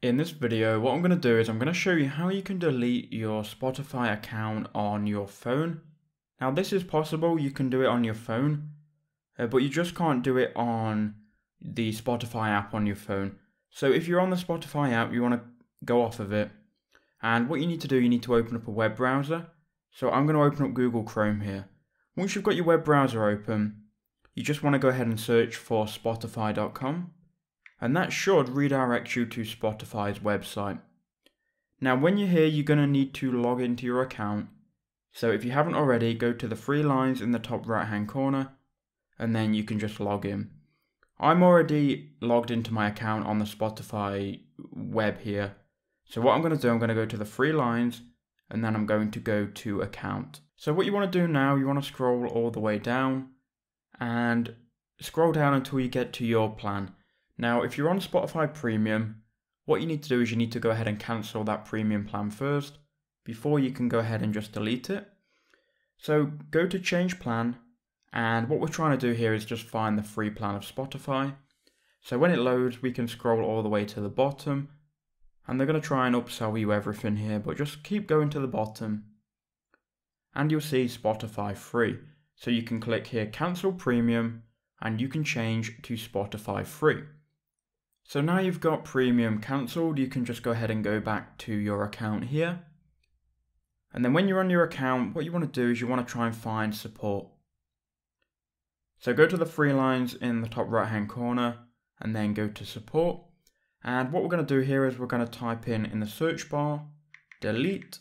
In this video, what I'm going to do is I'm going to show you how you can delete your Spotify account on your phone. Now this is possible, you can do it on your phone, but you just can't do it on the Spotify app on your phone. So if you're on the Spotify app, you want to go off of it. And what you need to do, you need to open up a web browser. So I'm going to open up Google Chrome here. Once you've got your web browser open, you just want to go ahead and search for Spotify.com. And that should redirect you to Spotify's website. Now when you're here, you're going to need to log into your account. So if you haven't already, go to the three lines in the top right hand corner and then you can just log in. I'm already logged into my account on the Spotify web here. So what I'm going to do, I'm going to go to the three lines and then I'm going to go to account. So what you want to do now, you want to scroll all the way down and scroll down until you get to your plan. Now, if you're on Spotify Premium, what you need to do is you need to go ahead and cancel that premium plan first before you can go ahead and just delete it. So go to change plan, and what we're trying to do here is just find the free plan of Spotify. So when it loads, we can scroll all the way to the bottom, and they're going to try and upsell you everything here, but just keep going to the bottom and you'll see Spotify free. So you can click here, cancel premium, and you can change to Spotify free. So now you've got premium cancelled, you can just go ahead and go back to your account here. And then when you're on your account, what you want to do is you want to try and find support. So go to the three lines in the top right hand corner and then go to support. And what we're going to do here is we're going to type in the search bar, delete.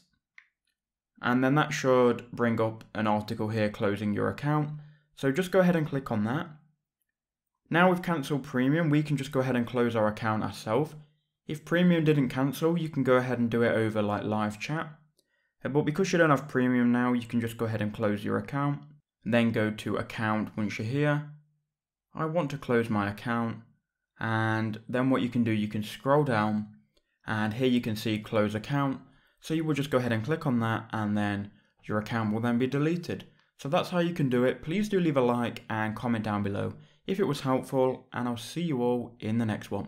And then that should bring up an article here closing your account. So just go ahead and click on that. Now with cancel premium, we can just go ahead and close our account ourselves. If premium didn't cancel, you can go ahead and do it over like live chat. But because you don't have premium now, you can just go ahead and close your account. Then go to account once you're here. I want to close my account. And then what you can do, you can scroll down and here you can see close account. So you will just go ahead and click on that and then your account will then be deleted. So that's how you can do it. Please do leave a like and comment down below if it was helpful, and I'll see you all in the next one.